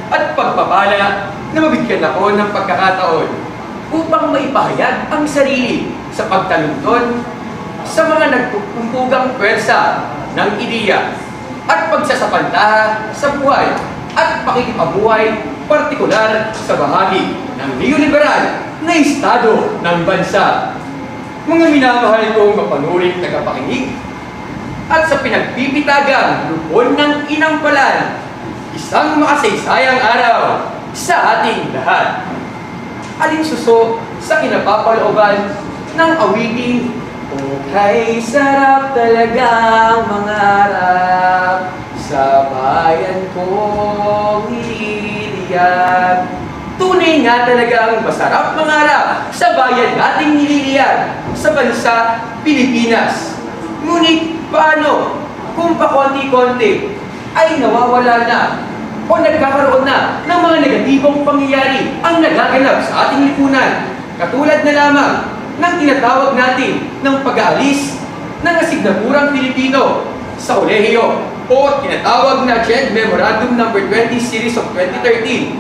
at pagpapala na mabigyan ako ng pagkakataon upang maipahayag ang sarili sa pagtalunton sa mga nagpupugang pwersa ng ideya at pagsasapantaha sa buhay at pakikipabuhay partikular sa bahagi ng neoliberal na estado ng bansa. Mga minamahal kong mapanuring tagapakinig at sa pinagpipitagang lupon ng inampalan, isang makasaysayang araw sa ating lahat. Alinsuso sa kinapapalooban ng awiting, "Kay sarap talagang mangarap sa bayan kong nililiyan." Tunay nga talagang masarap mangarap sa bayan nating nililiyan sa bansa Pilipinas. Ngunit paano kung pakonti-konti ay nawawala na o nagkakaroon na ng mga negatibong pangyayari ang nagaganap sa ating lipunan, katulad na lamang ng tinatawag natin ng pag-aalis ng asignaturang Pilipino sa kolehiyo o tinatawag na JED Memorandum No. 20 Series of 2013.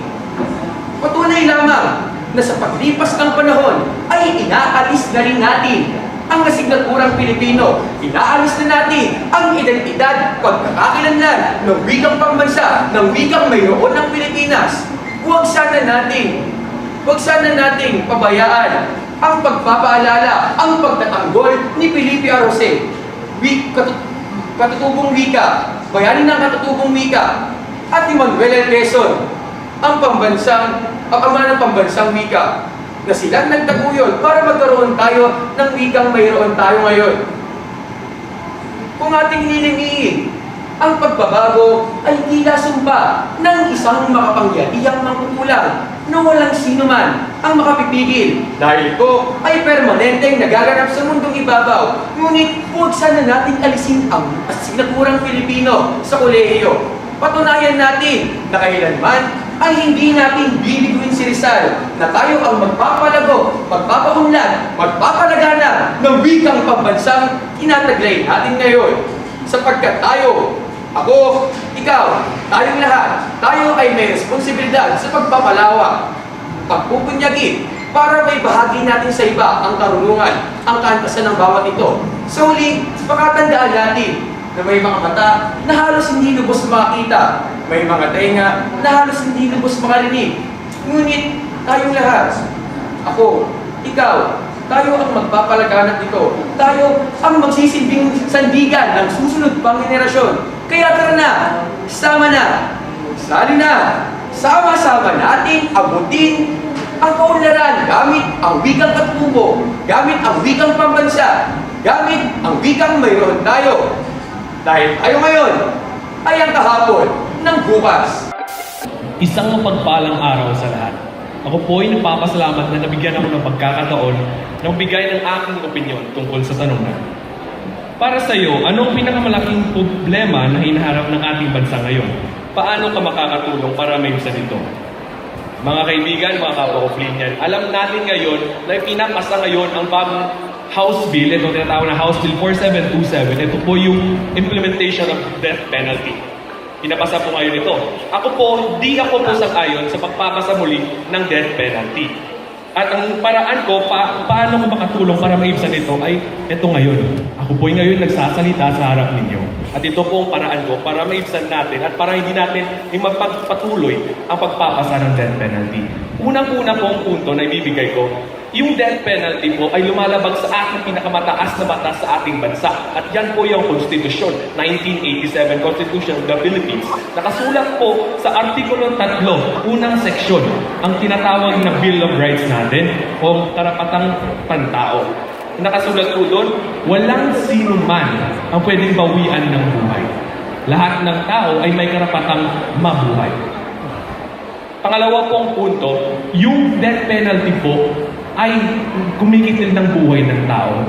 Patunay lamang na sa paglipas ng panahon ay inaalis na rin natin ang asignaturang Pilipino. Inaalis na natin ang identidad, pagkakakilanlan ng wikang pambansa, ng wikang mayroon ng Pilipinas. Huwag sana nating pabayaan ang pagpapaalala, ang pagtatanggol ni Felipe Arrose. Katutubong wika, bayani ng katutubong wika, at ni Manuel L. Quezon, ang ama ng pambansang wika, na silang nagtaguyod para magkaroon tayo ng wikang mayroon tayo ngayon. Kung ating nilimiin, ang pagbabago ay tila sumpa ng isang makapangyarihang mangkukulam na walang sino man ang makapipigil dahil ito ay permanenteng nagaganap sa mundong ibabaw. Ngunit huwag sana natin alisin ang asignaturang Pilipino sa kolehiyo. Patunayan natin na kailanman ay hindi natin bibiguin si Rizal na tayo ang magpapalago, magpapaunlad, magpapalagana ng wikang pambansang tinataglay natin ngayon. Sapagkat tayo, ako, ikaw, tayong lahat, tayo ay may responsibilidad sa pagpapalawak, pagpupunyagi, para may bahagi natin sa iba ang karunungan, ang kaantasan ng bawat ito. Sa huli, pakatandaan natin na may mga mata na halos hindi lubos makakita, may mga tenga na halos hindi lubos makarinig. Ngunit tayong lahat, ako, ikaw, tayo ang magpapalaganap nito. Tayo ang magsisilbing sandigan ng susunod pang henerasyon. Kaya tara na, sali na, sama-sama natin abutin ang kaunlaran gamit ang wikang katubo, gamit ang wikang pambansa, gamit ang wikang mayroon tayo. Dahil tayo ngayon ay ang kahapon ng bukas. Isang mapagpalang araw sa lahat. Ako po ay nagpapasalamat na nabigyan ako ng pagkakataon na magbigay ng aking opinyon tungkol sa tanong na. Para sa iyo, anong pinakamalaking problema na hinaharap ng ating bansa ngayon? Paano ka makakatulong para mayusan ito? Mga kaibigan, mga kapwa-opinion, alam natin ngayon na pinakasa ngayon ang bagong House Bill, ito tinatawag na House Bill 4727. Ito po yung implementation of death penalty. Pinapasa po ngayon ito. Ako po sang-ayon sa pagpapasa muli ng death penalty. At ang paraan ko, paano ko makatulong para maibsan ito ay ito ngayon. Ako po ngayon nagsasalita sa harap ninyo. At ito po ang paraan ko para maibsan natin at para hindi natin magpatuloy ang pagpapasa ng death penalty. Unang-una po ang punto na ibibigay ko, yung death penalty po ay lumalabag sa ating pinakamataas na batas sa ating bansa. At yan po yung Constitution, 1987 Constitution of the Philippines. Nakasulat po sa Artikulo 3, unang seksyon, ang tinatawag na Bill of Rights natin o karapatang pantao. Nakasulat po doon, walang sino man ang pwedeng bawian ng buhay. Lahat ng tao ay may karapatang mabuhay. Pangalawa pong punto, yung death penalty po ay kumikitil ng buhay ng tao.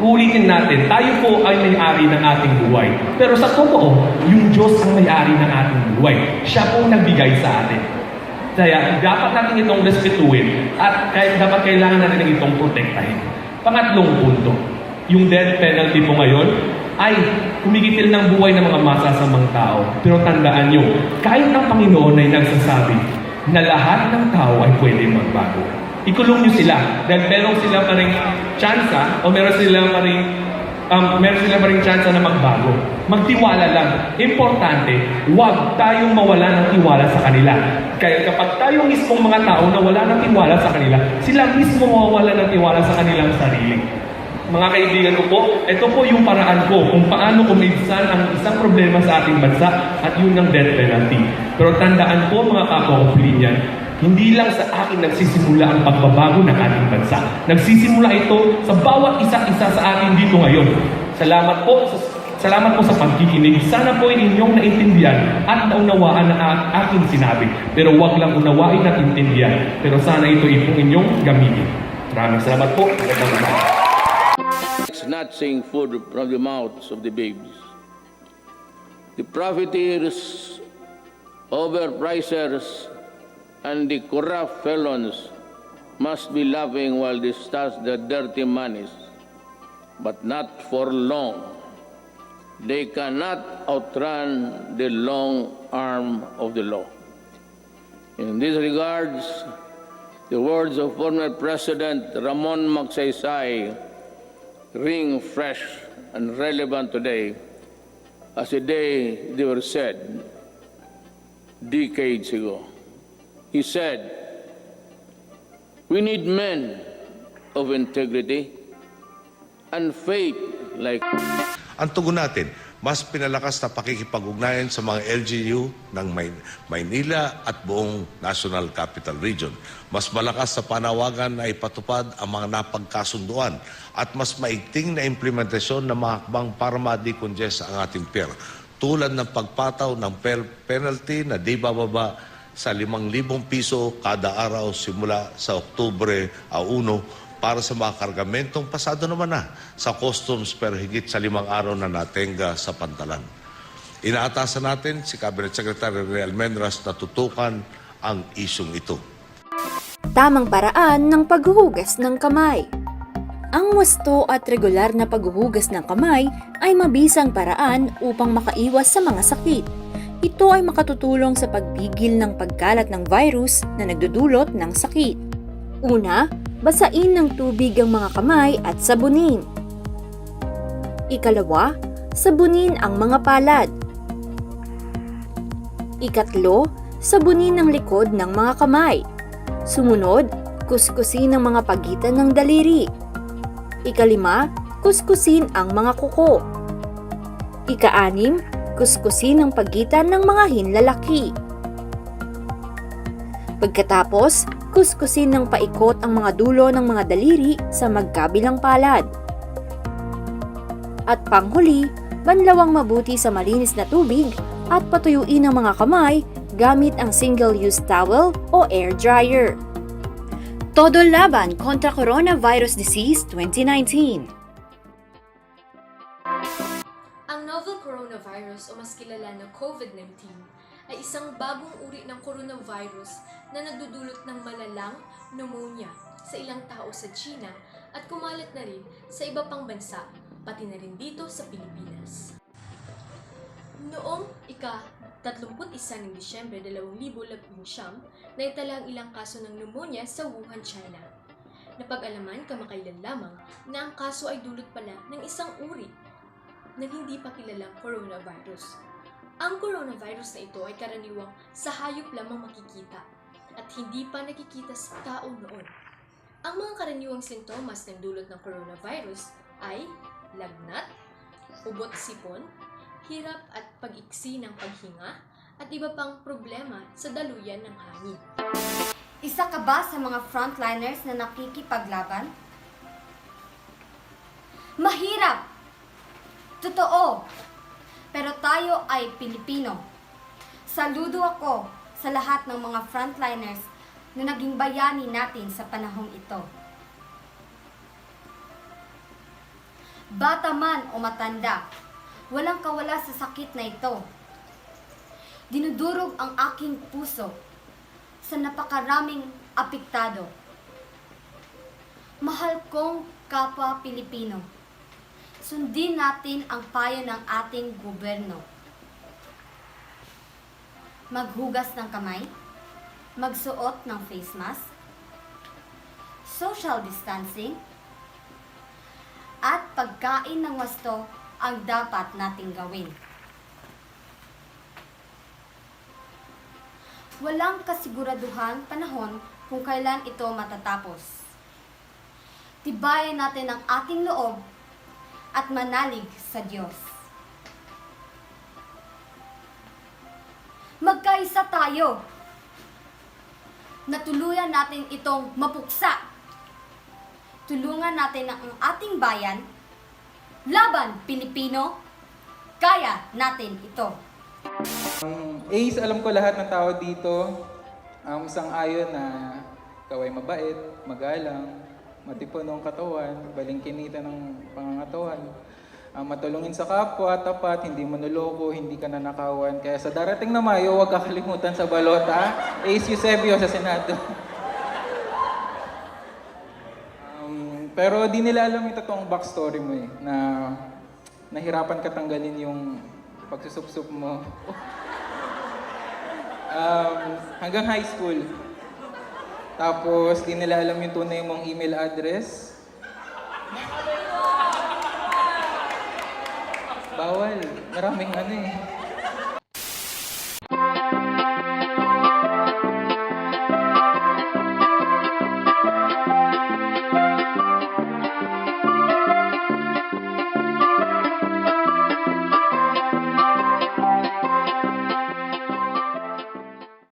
Ulitin natin, tayo po ay may-ari ng ating buhay. Pero sa totoo, yung Diyos ang may-ari ng ating buhay. Siya po nagbigay sa atin. Kaya dapat natin itong respetuhin at dapat kailangan natin itong protektahin. Pangatlong punto, yung death penalty po ngayon ay kumikitil ng buhay ng mga masasamang tao. Pero tandaan nyo, kahit ang Panginoon ay nagsasabi na lahat ng tao ay pwede magbago. Ikulong nyo sila dahil meron sila pa rin tsansa o meron sila pa rin tsansa na magbago. Magtiwala lang. Importante, huwag tayong mawala ng tiwala sa kanila. Kaya kapag tayo mismong mga tao na wala ng tiwala sa kanila, sila mismo mawawala ng tiwala sa kanilang sarili. Mga kaibigan ko po, ito po yung paraan ko kung paano kuminsan ang isang problema sa ating bansa at yun ang death penalty. Pero tandaan po mga kapwa ko Pilipinian, hindi lang sa akin nagsisimula ang pagbabago ng ating bansa. Nagsisimula ito sa bawat isa-isa sa atin dito ngayon. Salamat po sa pagkikinig. Sana po inyong naintindihan at naunawaan ang aking sinabi. Pero huwag lang unawain at intindihan. Pero sana ito inyong gamitin. Maraming salamat po. Snatching food from the mouths of the babes. The profiteers, overpricers, and the corrupt felons must be laughing while they stash their dirty monies, but not for long. They cannot outrun the long arm of the law. In these regards, the words of former President Ramon Magsaysay ring fresh and relevant today as the day they were said decades ago. He said, "We need men of integrity and faith like..." Ang tugon natin, mas pinalakas na pakikipag-ugnayan sa mga LGU ng Maynila at buong National Capital Region. Mas malakas sa panawagan na ipatupad ang mga napagkasunduan at mas maigting na implementasyon ng mga hakbang para ma-decongest ang ating pera. Tulad ng pagpataw ng penalty na di bababa sa 5,000 piso kada araw simula sa Oktubre 1 para sa mga kargamentong pasado naman na sa customs pero higit sa 5 araw na natenga sa pantalan. Inaatasan natin si Cabinet Secretary Rene Almendras na tutukan ang isyong ito. Tamang paraan ng paghuhugas ng kamay. Ang wasto at regular na paghuhugas ng kamay ay mabisang paraan upang makaiwas sa mga sakit. Ito ay makatutulong sa pagpigil ng pagkalat ng virus na nagdudulot ng sakit. Una, basain ng tubig ang mga kamay at sabunin. Ikalawa, sabunin ang mga palad. Ikatlo, sabunin ang likod ng mga kamay. Sumunod, kuskusin ang mga pagitan ng daliri. Ikalima, kuskusin ang mga kuko. Ika-anim, kuskusin ang pagitan ng mga hinlalaki. Pagkatapos, kuskusin ng paikot ang mga dulo ng mga daliri sa magkabilang palad. At panghuli, banlawang mabuti sa malinis na tubig at patuyuin ang mga kamay gamit ang single-use towel o air dryer. Todo laban kontra Coronavirus Disease 2019. Ang novel coronavirus o mas kilala na COVID-19 ay isang bagong uri ng coronavirus na nagdudulot ng malalang pneumonia sa ilang tao sa China at kumalat na rin sa iba pang bansa, pati na rin dito sa Pilipinas. Noong ika-31 ng Disyembre 2019, naitala ang ilang kaso ng pneumonia sa Wuhan, China. Napag-alaman kamakailan lamang na ang kaso ay dulot pala ng isang uri ng hindi pa kilalang coronavirus. Ang coronavirus na ito ay karaniwang sa hayop lamang makikita at hindi pa nakikita sa tao noon. Ang mga karaniwang sintomas ng dulot ng coronavirus ay lagnat, ubot sipon, hirap at pag-iksi ng paghinga at iba pang problema sa daluyan ng hangin. Isa ka ba sa mga frontliners na nakikipaglaban? Mahirap! Totoo! Pero tayo ay Pilipino. Saludo ako sa lahat ng mga frontliners na naging bayani natin sa panahong ito. Bata man o matanda, walang kawala sa sakit na ito. Dinudurog ang aking puso sa napakaraming apektado. Mahal kong kapwa Pilipino, Sundin natin ang payo ng ating gobyerno. Maghugas ng kamay, magsuot ng face mask, social distancing, at pagkain ng wasto ang dapat nating gawin. Walang kasiguraduhan panahon kung kailan ito matatapos. Tibayan natin ang ating loob at manalig sa Diyos. Magkaisa tayo na tuluyan natin itong mapuksa. Tulungan natin ang ating bayan. Laban, Pilipino! Kaya natin ito. Ace, alam ko lahat ng tao dito sang-ayon na ikaw ay mabait, magalang, matipon ng katawan, balingkinita ng pangangatawan, matulungin sa kapwa, tapat, hindi manuloko, hindi ka nanakawan. Kaya sa darating na Mayo, huwag kakalimutan sa balota, Ace Eusebio sa Senado. Pero di nila alam yung totoong backstory mo na nahirapan ka tanggalin yung pagsusupsup mo. Hanggang high school. Tapos, di nila alam yung tunay mong email address. Bawal. Maraming